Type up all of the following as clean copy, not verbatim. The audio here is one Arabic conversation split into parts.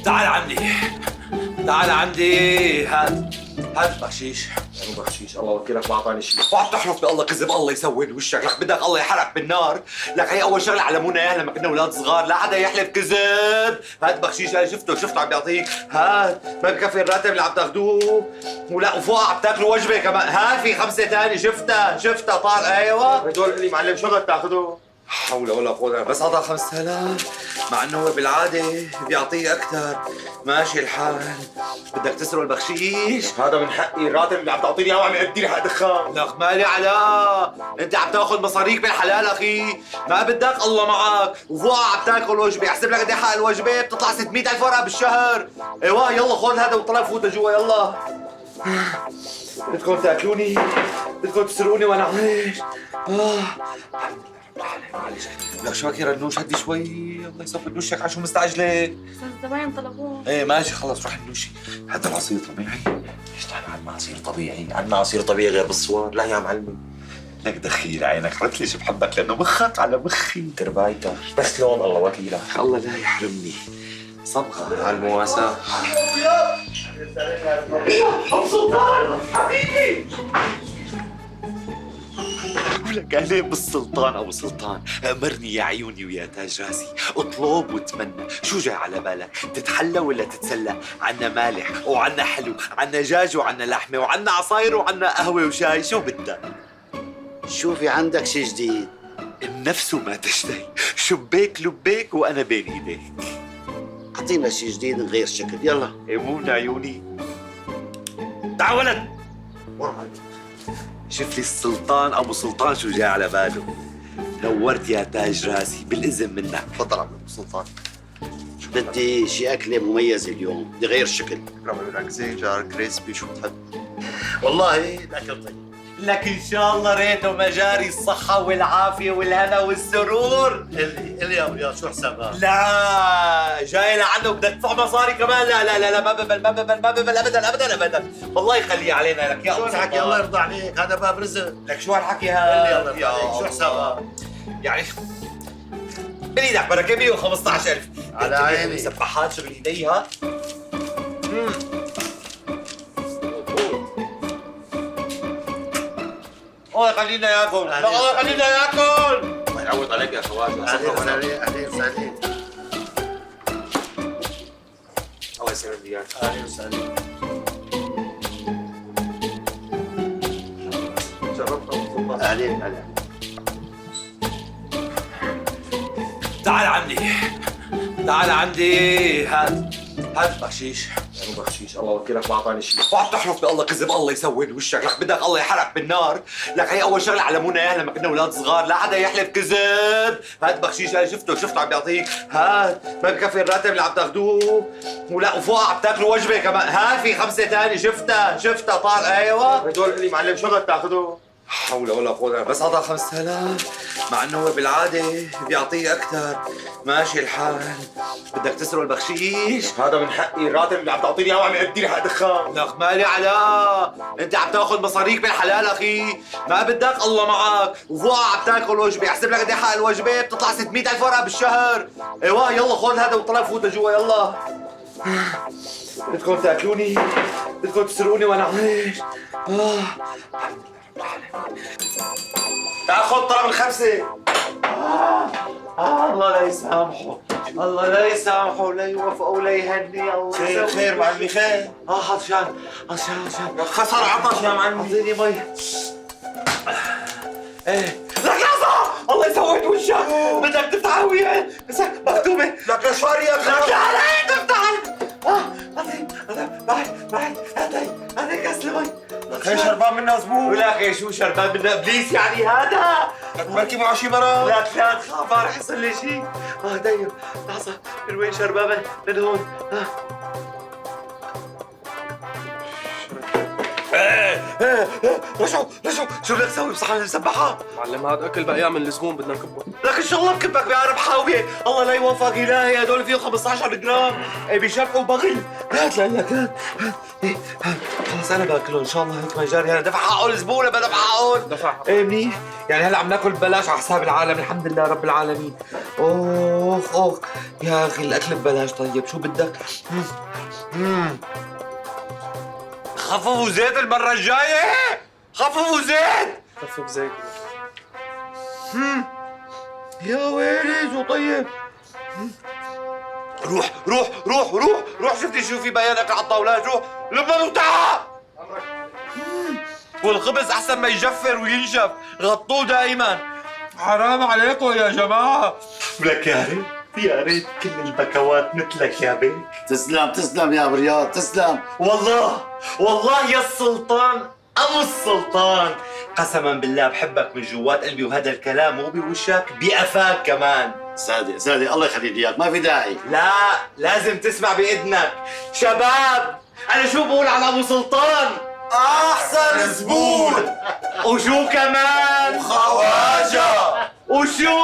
تعال عندي، تعال عندي. هات بخشيش. يعني بخشيش الله وكيلك ما اعطاني شيء. وعم تحلف بالله كذب، الله يسود وشك، لك بدك الله يحرق بالنار. لك هي اول شغله علمونا اياها لما كنا اولاد صغار، لا حدا يحلف كذب. هات بخشيش، انا شفته عم بيعطيك. هات ما بكفي الراتب اللي عم تاخذوه، ولا وفوق عم تاكلوا وجبه كمان. هات في 5 ثانيه. شفتها طار. ايوه هدول اللي معلم شغل تاخذوه. حول ولا قوة، بس هذا 5000 مع انه هو بالعادة بيعطيه أكثر. ماشي الحال، بدك تسرق البخشيش؟ هذا من حقي، الراتب اللي عم تعطيني اياه وعم يأدي لي حق دخان. لك مالي علاء، انت عم تاخذ مصاريك بالحلال اخي، ما بدك الله معك، وفوق عم تاكل وجبه، احسب لك قد ايه حق الوجبه، بتطلع 600,000 ورقه بالشهر. ايوه يلا خذ هذا وطلع فوت جوا يلا. بدكم تاكلوني، بدكم تسرقوني وانا عايش. معلش لك شو هيك رنوش، هدي شوي. الله يصفي وشك، على شو مستعجله؟ بس الزباين طلبوه. ايه ماشي خلص روح النوشي. هذا العصير طبيعي. اشتغل عنا عصير طبيعي، عنا عصير طبيعي غير بالصور. لا يا معلمي لك دخيل عينك، عرفت ليش بحبك؟ لانه مخك على مخي. تربايتك، بس لون الله وكيلك. الله لا يحرمني. صدقة على المواساة. ابو سلطان حبيبي. ولك اهلين بالسلطان ابو سلطان، امرني يا عيوني ويا تاج راسي، اطلب وتمنى، شو جاي على بالك؟ تتحلى ولا تتسلى؟ عنا مالح وعنا حلو، عنا دجاج وعنا لحمه وعنا عصاير وعنا قهوه وشاي، شو بدك؟ شوفي عندك شي جديد. النفس ما تشتهي، شبيك لبيك وانا بين ايديك. اعطينا شي جديد نغير شكل، يلا. يمون عيوني. تعال ولد. شوف لي السلطان ابو سلطان شو جاي على باله. نورت يا تاج راسي، بالاذن منك. تفضل عم ابو سلطان. بدي شي أكلة مميزة اليوم، بدي غير شكل. بعمل لك زيجار كريسبي، شو بتحب؟ والله الأكل طيب. لك ان شاء الله ريته مجاري الصحة والعافية والهنا والسرور. اللي يا شو حسابها؟ لا جاي لعنده بدك تدفع مصاري كمان. لا لا لا لا، ما ببل ما ببل ما ببل ابدا ابدا ابدا. الله يخليه علينا لك يا شو الحكي؟ الله يرضى عليك، هذا باب رزق. لك شو هالحكي هذا؟ اللي يلا عليك، شو حسابها؟ يعني بايدك بركه 115,000 على عيني. سباحات شغل ايديها. الله خلينا ياكل، الله خلينا ياكل. الله يعوض عليك يا خواجه. أهلين وسهلين، أهلين وسهلين. الله يسلمك اياك. أهلين وسهلين. شرفت ابو سلطان. أهلين أهلين. تعال عندي، تعال عندي. هات بخشيش. يعني بخشيش الله وكيلك ما اعطاني شيء. وعم تحلف بالله كذب، الله يسود وشك، لك بدك الله يحرق بالنار. لك هي اول شغله علمونا اياها لما كنا اولاد صغار، لا حدا يحلف كذب. هات بخشيش، انا شفته عم بيعطيك. هات ما بكفي الراتب اللي عم تاخذوه، ولا وفوق عم تاكلوا وجبه كمان. هات في 5 ثانيه. شفتها طار. ايوه هدول اللي معلم شغل تاخذوه. حول ولا قوة، بس هذا 5000 مع انه هو بالعادة بيعطيه أكثر. ماشي الحال، بدك تسرق البخشيش؟ هذا من حقي، الراتب اللي عم تعطيني اياه وعم يأدي لي حق دخان. لك مالي علاء، انت عم تاخذ مصاريك بالحلال اخي، ما بدك الله معك، وفوق عم تاكل وجبه، احسب لك قد ايه حق الوجبه، بتطلع 600,000 ورقه بالشهر. ايوه يلا خذ هذا وطلع فوت جوا يلا. بدكم تاكلوني، بدكم تسرقوني وانا عايش. تعال خذ طلب الخمسه. الله لا يسامحه، الله لا يسامحه ولا يوفقه ولا يهني. الله خير خير معلمي خير. عطشان خسر عطش يا معلمي. اعطيني مي. ايه لك لحظة، الله يسود وشك، بدك تفتح وياه مكتوبة. لك لشواري يا لك لا تفتح. بعد هذا كاس المي. خير شربان منها زبون. ولك ايه شو شربان منها ابليس يعني هذا؟ لك بركي معه شي مرض. لا تخاف، ما رح يحصل لي شيء. دايم لحظة، من وين شربابة؟ من هون. رجعوا شو بدك تسوي بصحن المسبحة؟ معلم هذا اكل بقى من الزبون بدنا نكبه. لك ان شاء الله بكبك بعرب حاوية، الله لا يوفق الهي، هدول فيهم 15 جرام، بشفع وبغل. هات لك هات. خلص انا باكله ان شاء الله هيك ما جاري. انا دفع حقه الزبون بدفع حقه. دفع حقه. ايه منيح. يعني هلا عم ناكل ببلاش على حساب العالم، الحمد لله رب العالمين. اوه يا اخي الاكل ببلاش. طيب شو بدك؟ خففوا زيت المرة الجاية، خففوا زيت. خفف زيت. يا ويلي شو طيب. روح شفتي شو في بيان اكل على الطاولات. روح لبن وتعال. والخبز احسن ما يجفر وينشف، غطوه دائما. حرام عليكم يا جماعه. لك يا ريت كل البكوات مثلك يا بيك. تسلم يا ابو رياض، تسلم. والله يا السلطان ابو السلطان، قسما بالله بحبك من جوات قلبي، وهذا الكلام مو بوشك بقفاك كمان. صادق الله يخلي لي اياك، ما في داعي. لا لازم تسمع بإذنك. شباب انا شو بقول على ابو سلطان؟ احسن زبون. وشو كمان؟ وخواجه. وشو؟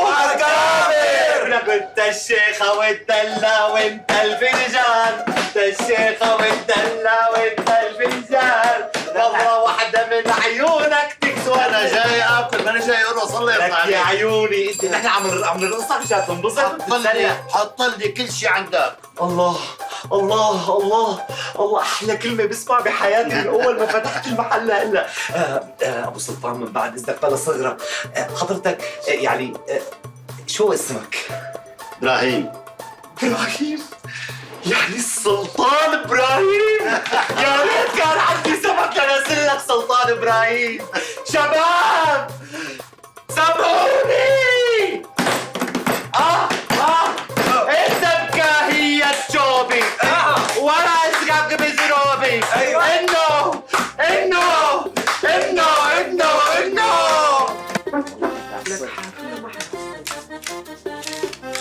وأكابر. لك انت الشيخة والدلة وانت الفنجان، انت الشيخة والدلة وانت الفنجان، والله واحدة من عيونك تكسوى. انا جاي اكل، ماني جاي ارقص. الله يرضى لك عليك يا عيوني انت، نحن عم نرقصك مشان تنبسط وتتسلى. حط لي كل شيء عندك. الله احلى كلمه بسمع بحياتي من اول ما فتحت المحل هلا. ابو سلطان من بعد اذنك بلا صغرى، حضرتك يعني شو اسمك؟ ابراهيم. يعني السلطان ابراهيم. يا ريت كان عندي سمك لنزل لك سلطان ابراهيم. شباب سامحوني. انت بكاهية شوبي ولا اسقاك بزروبي. انه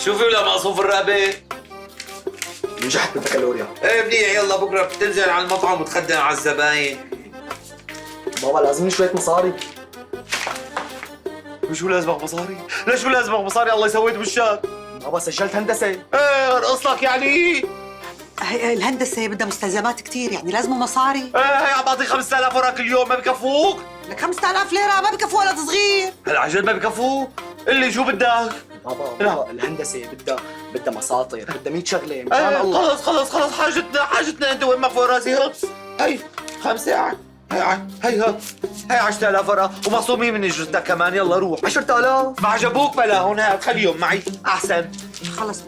شوفي ولا مقصوف الرقبة. نجحت بالبكالوريا. ايه منيح، يلا بكره بتنزل على المطعم وتخدم على الزباين. بابا لازمني شوية مصاري. شو لازمك مصاري؟ ليش شو لازمك مصاري؟ الله يسويك بالشات. بابا سجلت هندسة. ايه ارقص لك يعني. الهندسة بدها مستلزمات كتير، يعني لازمه مصاري. ايه هي عم بعطيك 5000 ورا كل يوم، ما بكفوك؟ لك 5000 ليرة ما بكفوا ولد صغير. هلا عن جد ما بكفوك؟ قل لي شو بدك؟ بابا الهندسة بدها مساطر، بدها 100 شغلة. مشان الله. خلص حاجتنا انت وين ما فوق راسي. هي 5 هي 10000 ورا ومخصومين من اجرتك كمان. يلا روح. 10000 ما عجبوك بلا هون هات خليهم معي احسن.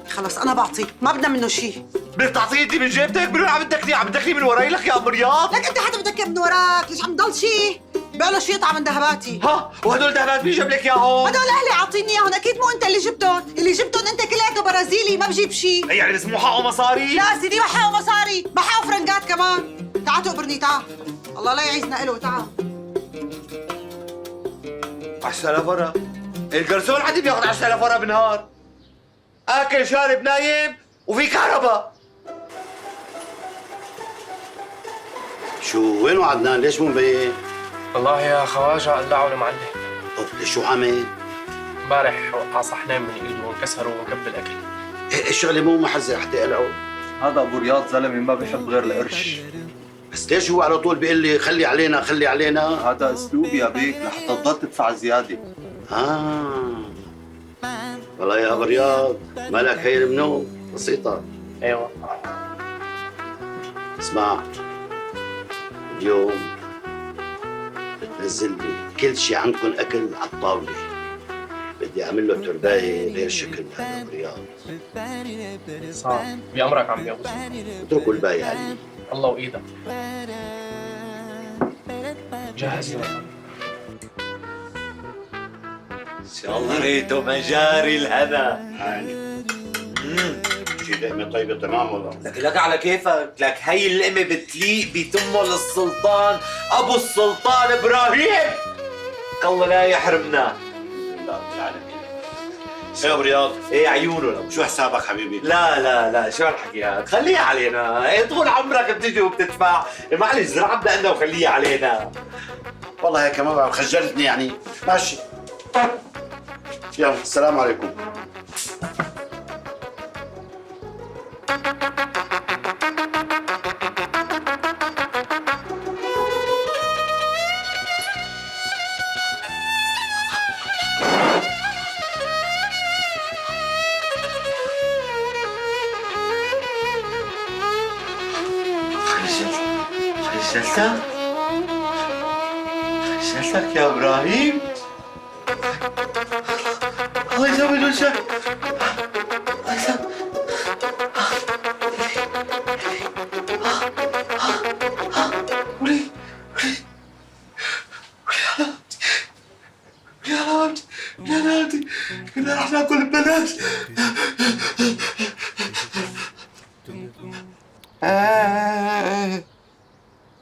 خلص أنا بعطيه، ما بدنا منه شيء. بدك تعطيني انت من جيبتك؟ من وين عم بدك عم بدك من وراي لك يا ام رياض؟ لك أنت حدا بدك من وراك، ليش عم ضل شيء؟ بقى له شيء يطعم من ذهباتي. ها وهدول ذهبات مين جاب لك اياهم؟ هدول أهلي عاطيني إياهم، أكيد مو أنت اللي جبتهم، اللي جبتهم أنت كلياته برازيلي ما بجيب شيء. يعني لازم حقه مصاري؟ لا سيدي ما حقه مصاري، ما حقه فرنجات كمان. تعال تقبرني تعال. الله لا يعيزنا إله تعال. 10000 ورا. الجرسون حد بياخذ 10000 ورا بالنهار. اكل شارب نايم وفي كهرباء. شو وينو عدنان؟ ليش مو مبين؟ والله يا خواجه قلعوا المعلم. شو عمل؟ امبارح وقع صحنين من ايده وانكسروا وكب الاكل. الشغله مو محزه حتى يقلعوا. هذا ابو رياض زلمة ما بيحب غير القرش. بس ليش هو على طول بيقول لي خلي علينا؟ هذا اسلوب يا بيك لحتى تضل تدفع زيادة. والله يا ابو رياض مالك خير منه؟ بسيطة. ايوه اسمع، اليوم بتنزل لي كل شيء عندكم اكل على الطاولة. بدي اعمل له ترباية غير شكل هذا ابو رياض. صعب بأمرك عمي ابو. اتركوا الباقي علي. الله وايدك. جاهز يا ان شاء الله ريته مجاري الهنا. شي لقمة طيبة تمام والله. لك على كيفك، لك هي اللقمة بتليق بتمه للسلطان ابو السلطان ابراهيم. الله لا يحرمنا. لا بالعالمين. يا ابو رياض، ايه عيونه لو. شو حسابك حبيبي؟ لا شو هالحكي هذا؟ خليها علينا. ايه طول عمرك بتجي وبتدفع. معلش زرع عنا وخليها علينا. والله هيك ما بعرف، خجلتني يعني. ماشي. يلا السلام عليكم. خجلتك؟ خجلتك يا ابراهيم؟ الله يزود وجهك. الله يزود. ولي يا نادي كنا رح ناكل ببلاش.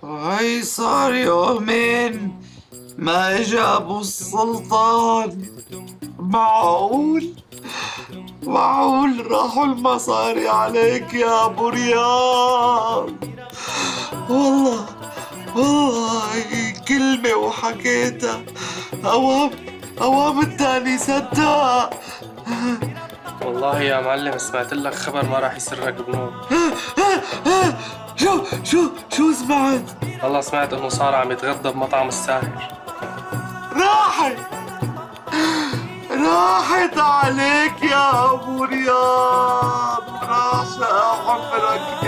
هاي صار يومين ما اجى ابو السلطان. معقول راحوا المصاري عليك يا ابو رياض. والله كلمة وحكيتها اوام التاني صدق. والله يا معلم سمعت لك خبر ما راح يسرك بنوم. شو سمعت؟ والله سمعت انه صار عم يتغدى بمطعم الساهر. راحت عليك يا ابو رياض. راح عمرك